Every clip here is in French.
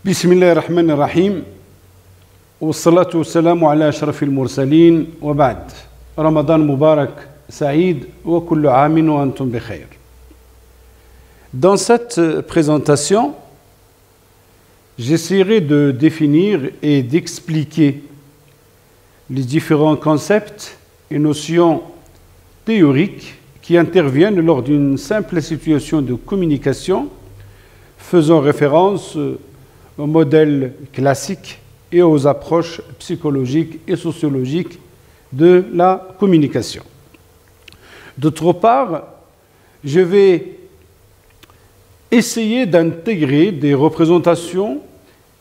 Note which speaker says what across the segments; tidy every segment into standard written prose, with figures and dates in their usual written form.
Speaker 1: بسم الله الرحمن الرحيم والصلاة والسلام على أشرف المرسلين وبعد رمضان مبارك سعيد وكل عام وأنتم بخير. Dans cette présentation, j'essaierai de définir et d'expliquer les différents concepts et notions théoriques qui interviennent lors d'une simple situation de communication faisant référence aux modèles classiques et aux approches psychologiques et sociologiques de la communication. D'autre part, je vais essayer d'intégrer des représentations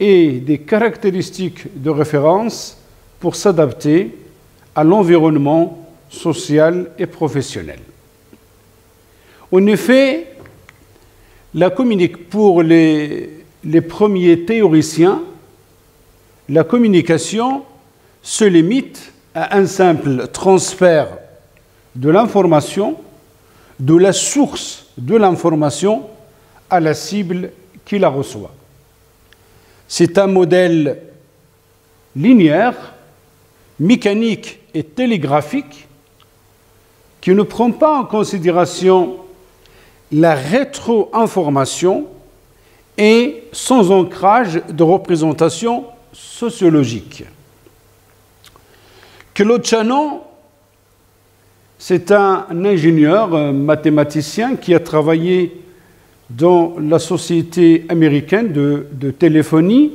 Speaker 1: et des caractéristiques de référence pour s'adapter à l'environnement social et professionnel. En effet, pour les premiers théoriciens, la communication se limite à un simple transfert de l'information, de la source de l'information à la cible qui la reçoit. C'est un modèle linéaire, mécanique et télégraphique qui ne prend pas en considération la rétro-information et sans ancrage de représentation sociologique. Claude Shannon, c'est un ingénieur mathématicien qui a travaillé dans la société américaine de téléphonie,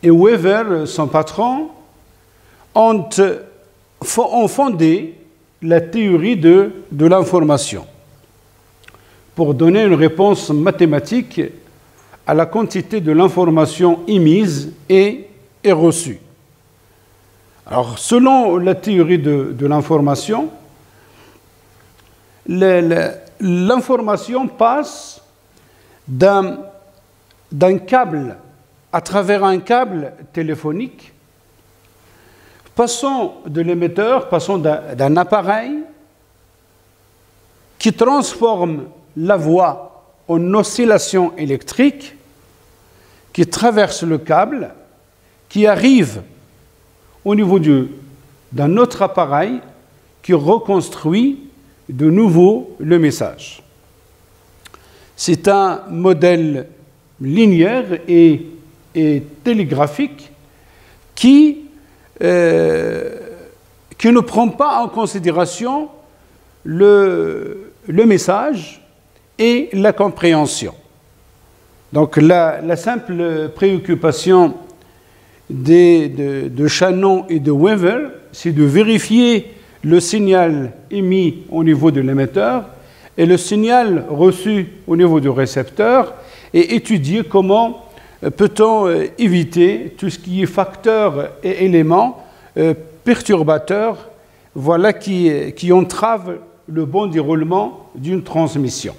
Speaker 1: et Weaver, son patron, ont fondé la théorie de l'information pour donner une réponse mathématique à la quantité de l'information émise et reçue. Alors, selon la théorie de l'information, l'information passe d'un câble à travers un câble téléphonique, passant de l'émetteur, passant d'un appareil qui transforme la voix en oscillation électrique, qui traverse le câble, qui arrive au niveau d'un autre appareil qui reconstruit de nouveau le message. C'est un modèle linéaire et télégraphique qui ne prend pas en considération le message et la compréhension. Donc la simple préoccupation de Shannon et de Weaver, c'est de vérifier le signal émis au niveau de l'émetteur et le signal reçu au niveau du récepteur et étudier comment peut-on éviter tout ce qui est facteurs et éléments perturbateurs, voilà, qui entravent le bon déroulement d'une transmission.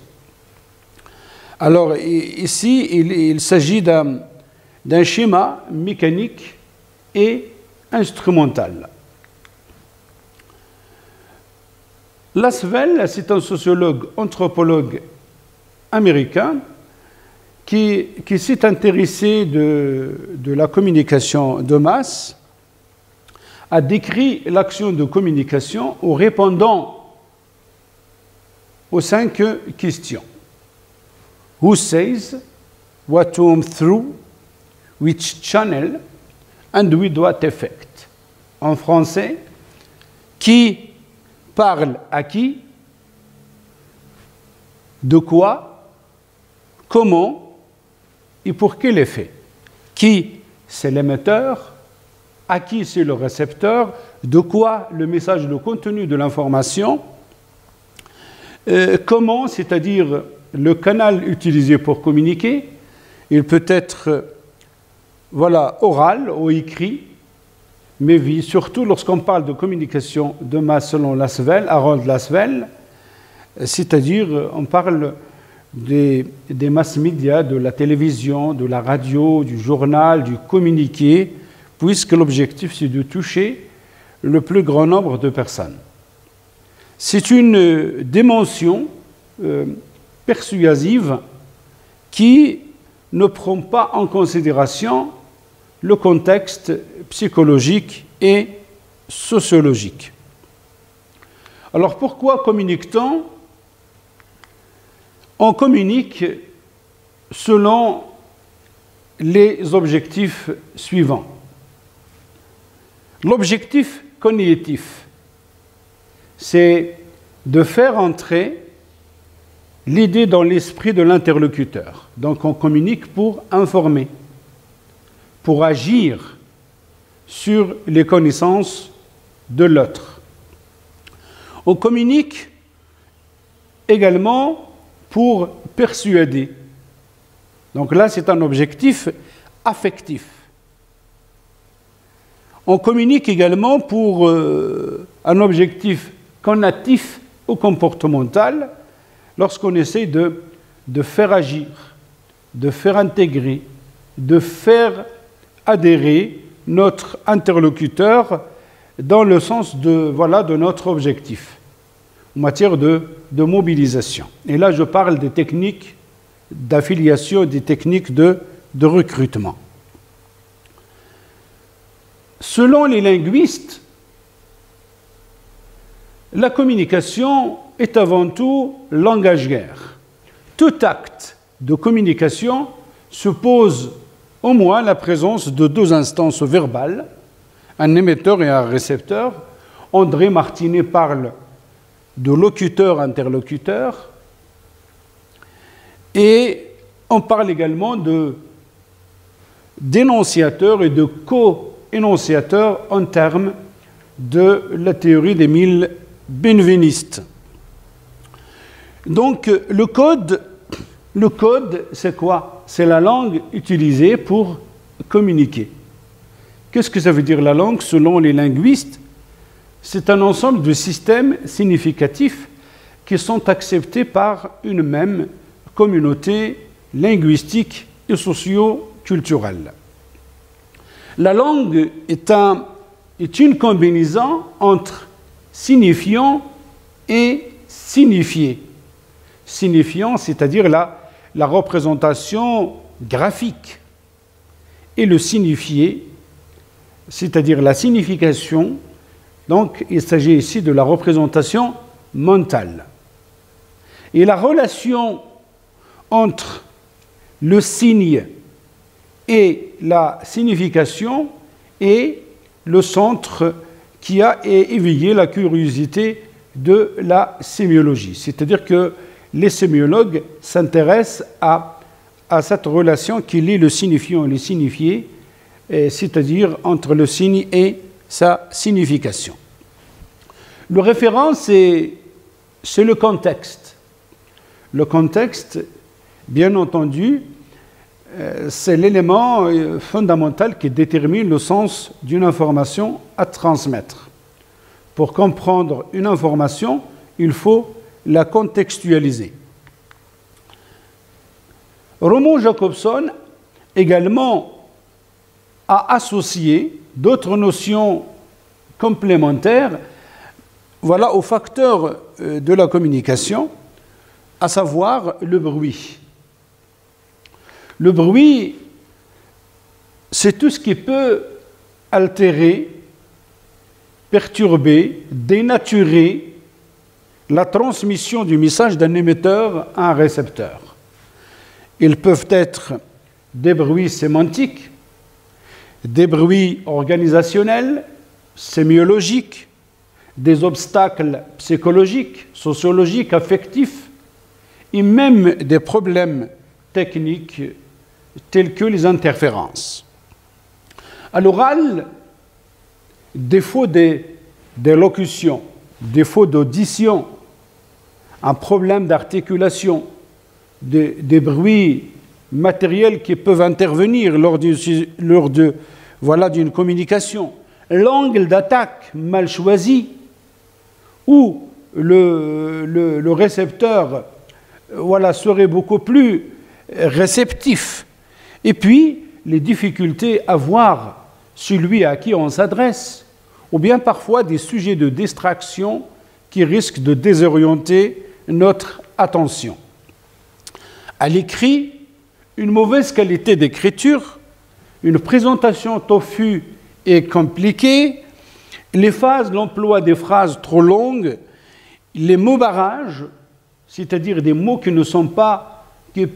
Speaker 1: Alors ici, il s'agit d'un schéma mécanique et instrumental. Lasswell, c'est un sociologue, anthropologue américain qui s'est intéressé de la communication de masse, a décrit l'action de communication en répondant aux 5 questions. Who says, what, whom, through, which channel, and with what effect? En français, qui parle à qui, de quoi, comment et pour quel effet. Qui, c'est l'émetteur, à qui, c'est le récepteur, de quoi, le message, le contenu de l'information, comment, c'est-à-dire le canal utilisé pour communiquer, il peut être oral ou écrit, mais surtout lorsqu'on parle de communication de masse selon Lasswell, Harold Lasswell, c'est-à-dire on parle des masses médias, de la télévision, de la radio, du journal, du communiqué, puisque l'objectif c'est de toucher le plus grand nombre de personnes. C'est une dimension persuasive qui ne prend pas en considération le contexte psychologique et sociologique. Alors pourquoi communique-t-on? On communique selon les objectifs suivants. L'objectif cognitif, c'est de faire entrer l'idée dans l'esprit de l'interlocuteur. Donc on communique pour informer, pour agir sur les connaissances de l'autre. On communique également pour persuader. Donc là, c'est un objectif affectif. On communique également pour un objectif cognitif ou comportemental lorsqu'on essaie de faire agir, de faire intégrer, de faire adhérer notre interlocuteur dans le sens de notre objectif en matière de mobilisation. Et là, je parle des techniques d'affiliation, des techniques de recrutement. Selon les linguistes, la communication est avant tout langagière. Tout acte de communication suppose au moins la présence de deux instances verbales, un émetteur et un récepteur. André Martinet parle de locuteur-interlocuteur, et on parle également d'énonciateur et de co-énonciateur en termes de la théorie d'Émile Benveniste. Donc le code, c'est quoi? C'est la langue utilisée pour communiquer. Qu'est-ce que ça veut dire la langue selon les linguistes? C'est un ensemble de systèmes significatifs qui sont acceptés par une même communauté linguistique et socio-culturelle. La langue est une combinaison entre signifiant et signifié. Signifiant, c'est-à-dire la représentation graphique, et le signifié, c'est-à-dire la signification. Donc, il s'agit ici de la représentation mentale. Et la relation entre le signe et la signification est le centre qui a éveillé la curiosité de la sémiologie. C'est-à-dire que les sémiologues s'intéressent à cette relation qui lie le signifiant et le signifié, c'est-à-dire entre le signe et sa signification. Le référent, c'est le contexte. Le contexte, bien entendu, c'est l'élément fondamental qui détermine le sens d'une information à transmettre. Pour comprendre une information, il faut la contextualiser. Roman Jakobson également a associé d'autres notions complémentaires aux facteurs de la communication, à savoir le bruit. Le bruit, c'est tout ce qui peut altérer, perturber, dénaturer la transmission du message d'un émetteur à un récepteur. Ils peuvent être des bruits sémantiques, des bruits organisationnels, sémiologiques, des obstacles psychologiques, sociologiques, affectifs, et même des problèmes techniques tels que les interférences. À l'oral, défaut d'élocution, défaut d'audition, un problème d'articulation, des bruits matériels qui peuvent intervenir lors d'une communication, l'angle d'attaque mal choisi, où le récepteur serait beaucoup plus réceptif. Et puis, les difficultés à voir celui à qui on s'adresse, ou bien parfois des sujets de distraction qui risquent de désorienter notre attention. À l'écrit, une mauvaise qualité d'écriture, une présentation toffue et compliquée, l'emploi des phrases trop longues, les mots barrages, c'est-à-dire des mots qui ne sont pas, qui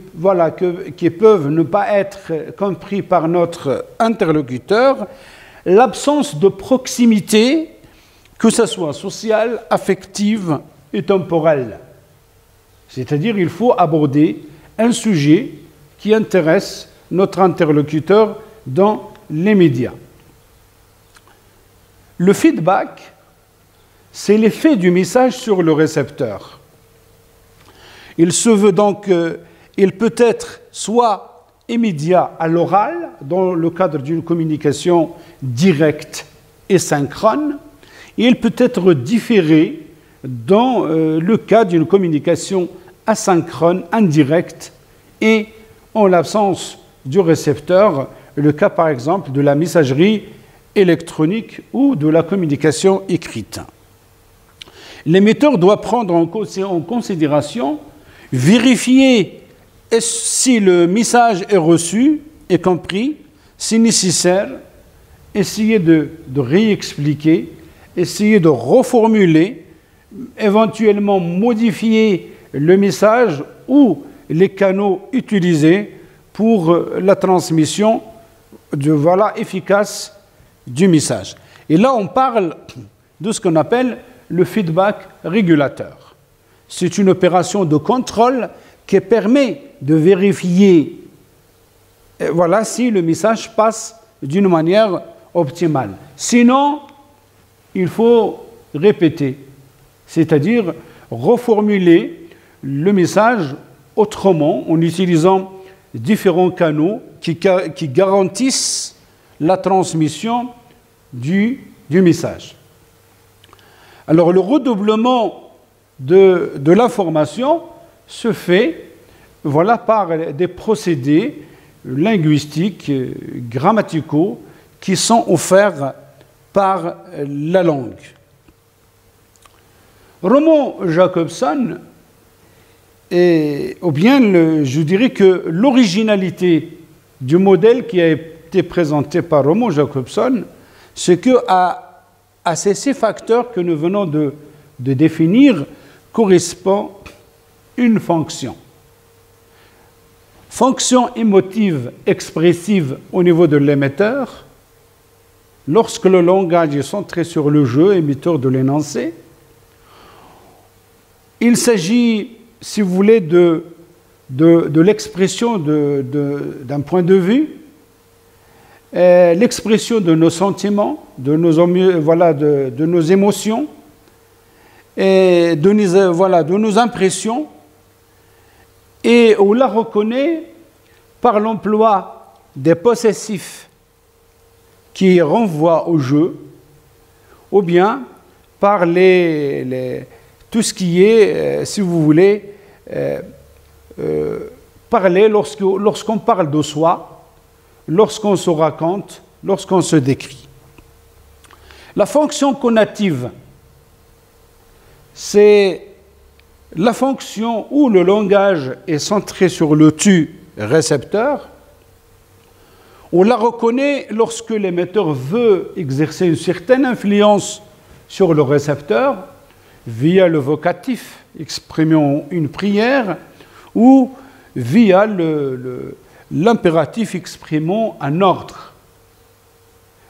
Speaker 1: peuvent ne pas être compris par notre interlocuteur, l'absence de proximité, que ce soit sociale, affective et temporelle. C'est-à-dire il faut aborder un sujet qui intéresse notre interlocuteur dans les médias. Le feedback, c'est l'effet du message sur le récepteur. Il se veut donc, il peut être soit immédiat à l'oral, dans le cadre d'une communication directe et synchrone, et il peut être différé dans le cas d'une communication asynchrone, indirecte, et en l'absence du récepteur, le cas par exemple de la messagerie électronique ou de la communication écrite. L'émetteur doit prendre en considération, vérifier si le message est reçu et compris, si nécessaire, essayer de réexpliquer, essayer de reformuler, éventuellement modifier le message ou les canaux utilisés pour la transmission efficace du message. Et là, on parle de ce qu'on appelle le feedback régulateur. C'est une opération de contrôle qui permet de vérifier si le message passe d'une manière optimale. Sinon, il faut répéter, c'est-à-dire reformuler le message autrement en utilisant différents canaux qui garantissent la transmission du message. Alors le redoublement de l'information se fait par des procédés linguistiques, grammaticaux, qui sont offerts par la langue. Roman Jakobson, je dirais que l'originalité du modèle qui a été présenté par Roman Jakobson, c'est qu'à ces facteurs que nous venons de définir correspond une fonction. Fonction émotive expressive au niveau de l'émetteur, lorsque le langage est centré sur le jeu émetteur de l'énoncé. Il s'agit, si vous voulez, de l'expression d'un point de vue, l'expression de nos sentiments, de nos émotions, et de nos impressions, et on la reconnaît par l'emploi des possessifs qui renvoient au jeu, ou bien par tout ce qui est, si vous voulez, parler lorsqu'on parle de soi, lorsqu'on se raconte, lorsqu'on se décrit. La fonction conative, c'est la fonction où le langage est centré sur le tu récepteur. On la reconnaît lorsque l'émetteur veut exercer une certaine influence sur le récepteur via le vocatif exprimant une prière ou via l'impératif exprimant un ordre.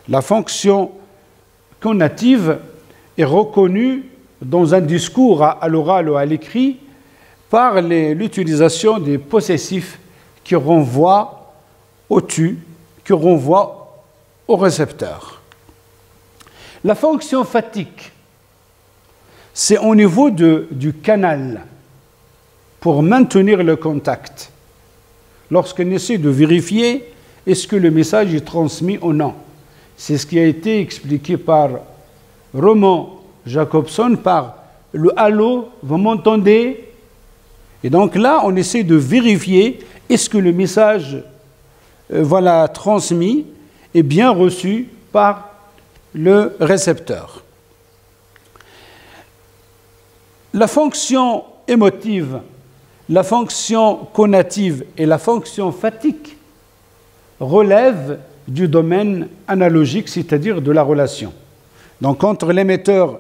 Speaker 1: La fonction conative est reconnue dans un discours à l'oral ou à l'écrit par l'utilisation des possessifs qui renvoient au tu, qui renvoient au récepteur. La fonction phatique, c'est au niveau du canal pour maintenir le contact. Lorsqu'on essaie de vérifier est-ce que le message est transmis ou non. C'est ce qui a été expliqué par Roman Jakobson par le « Allô, vous m'entendez ?» Et donc là, on essaie de vérifier est-ce que le message transmis est bien reçu par le récepteur. La fonction émotive, la fonction conative et la fonction phatique relèvent du domaine analogique, c'est-à-dire de la relation. Donc entre l'émetteur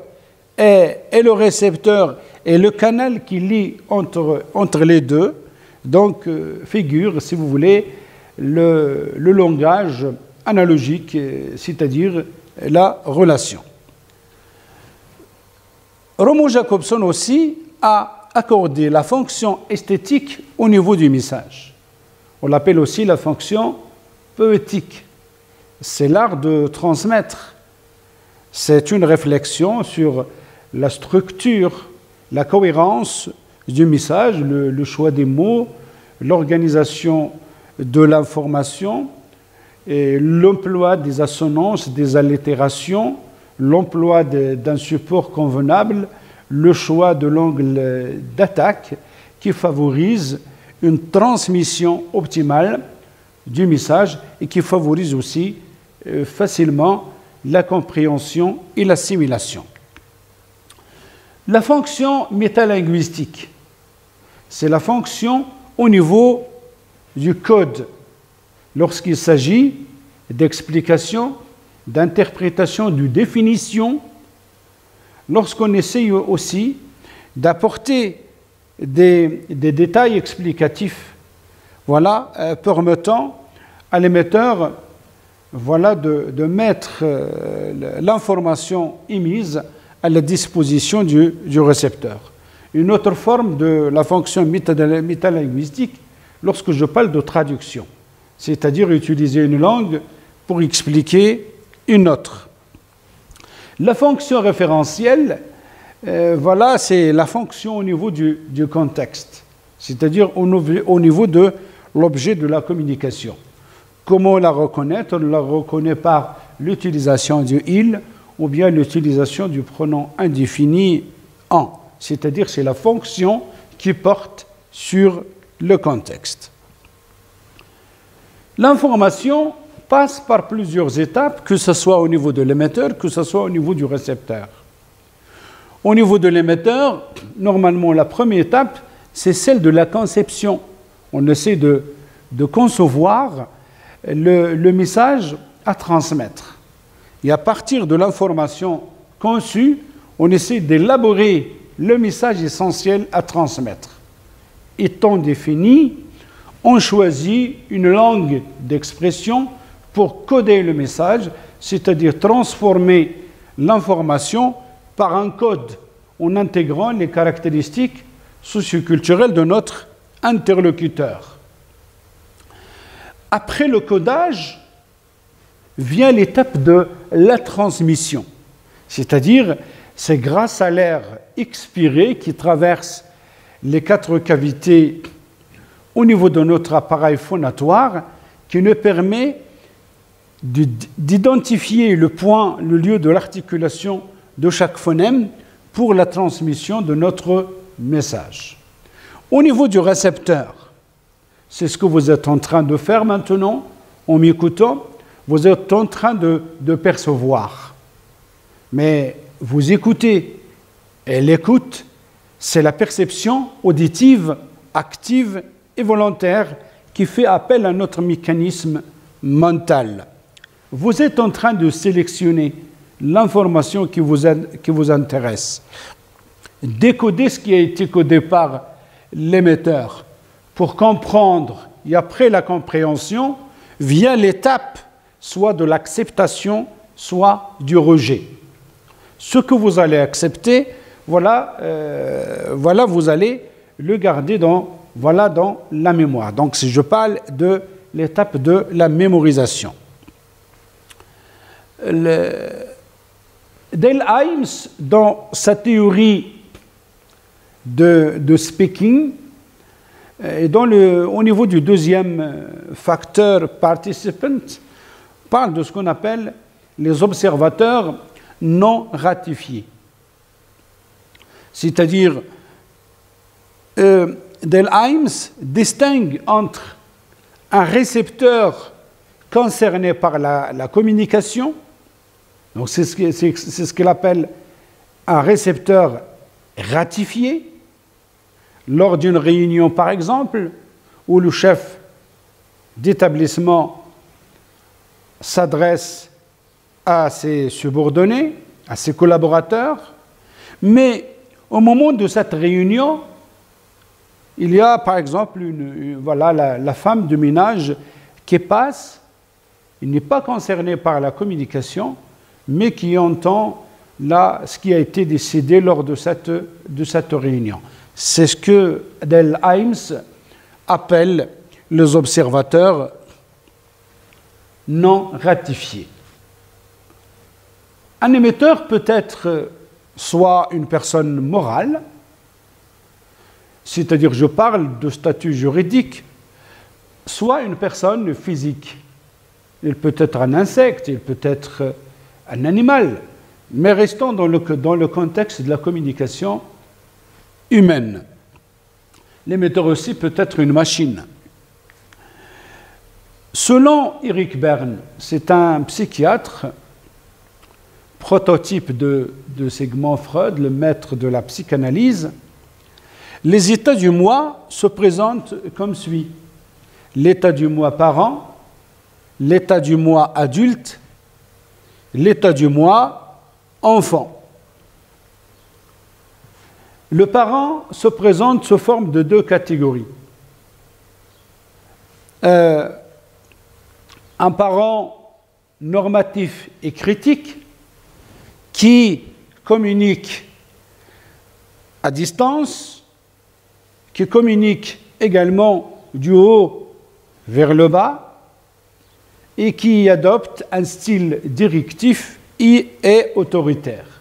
Speaker 1: et le récepteur et le canal qui lie entre les deux, donc figure, si vous voulez, le langage analogique, c'est-à-dire la relation. Roman Jakobson aussi a accordé la fonction esthétique au niveau du message. On l'appelle aussi la fonction poétique. C'est l'art de transmettre. C'est une réflexion sur la structure, la cohérence du message, le choix des mots, l'organisation de l'information, et l'emploi des assonances, des allitérations, l'emploi d'un support convenable, le choix de l'angle d'attaque qui favorise une transmission optimale du message et qui favorise aussi facilement la compréhension et l'assimilation. La fonction métalinguistique, c'est la fonction au niveau du code lorsqu'il s'agit d'explication, d'interprétation, de définition, lorsqu'on essaye aussi d'apporter des détails explicatifs, voilà, permettant à l'émetteur de mettre l'information émise à la disposition du récepteur. Une autre forme de la fonction métalinguistique, lorsque je parle de traduction, c'est-à-dire utiliser une langue pour expliquer une autre. La fonction référentielle, c'est la fonction au niveau du contexte, c'est-à-dire au niveau de l'objet de la communication. Comment la reconnaître? On la reconnaît par l'utilisation du « il » ou bien l'utilisation du pronom indéfini « en », c'est-à-dire c'est la fonction qui porte sur le contexte. L'information passe par plusieurs étapes, que ce soit au niveau de l'émetteur, que ce soit au niveau du récepteur. Au niveau de l'émetteur, normalement, la première étape, c'est celle de la conception. On essaie de concevoir le message à transmettre. Et à partir de l'information conçue, on essaie d'élaborer le message essentiel à transmettre. Étant défini, on choisit une langue d'expression pour coder le message, c'est-à-dire transformer l'information par un code en intégrant les caractéristiques socioculturelles de notre interlocuteur. Après le codage, vient l'étape de la transmission, c'est-à-dire c'est grâce à l'air expiré qui traverse les 4 cavités au niveau de notre appareil phonatoire qui nous permet d'identifier le point, le lieu de l'articulation de chaque phonème pour la transmission de notre message. Au niveau du récepteur, c'est ce que vous êtes en train de faire maintenant, en m'écoutant, vous êtes en train de percevoir. Mais vous écoutez, et l'écoute, c'est la perception auditive, active et volontaire qui fait appel à notre mécanisme mental. Vous êtes en train de sélectionner l'information qui vous intéresse, décoder ce qui a été codé par l'émetteur pour comprendre, et après la compréhension, vient l'étape soit de l'acceptation, soit du rejet. Ce que vous allez accepter, vous allez le garder dans la mémoire. Donc, si je parle de l'étape de la mémorisation. Dale Hymes, dans sa théorie de speaking, et au niveau du deuxième facteur participant, parle de ce qu'on appelle les observateurs non ratifiés. C'est-à-dire, Dale Hymes distingue entre un récepteur concerné par la communication, donc c'est ce qu'il appelle un récepteur ratifié, lors d'une réunion, par exemple, où le chef d'établissement s'adresse à ses subordonnés, à ses collaborateurs, mais au moment de cette réunion, il y a par exemple la femme de ménage qui passe, il n'est pas concerné par la communication, mais qui entend ce qui a été décidé lors de cette réunion. C'est ce que Delheims appelle les observateurs non ratifiés. Un émetteur peut être soit une personne morale, c'est-à-dire je parle de statut juridique, soit une personne physique. Il peut être un insecte, il peut être un animal, mais restons dans le contexte de la communication humaine. L'émetteur aussi peut être une machine. Selon Eric Berne, c'est un psychiatre, prototype de Sigmund Freud, le maître de la psychanalyse, les états du moi se présentent comme suit. L'état du moi parent, l'état du moi adulte, l'état du moi enfant. Le parent se présente sous forme de deux catégories. Un parent normatif et critique qui communique à distance, qui communique également du haut vers le bas et qui adopte un style directif et autoritaire.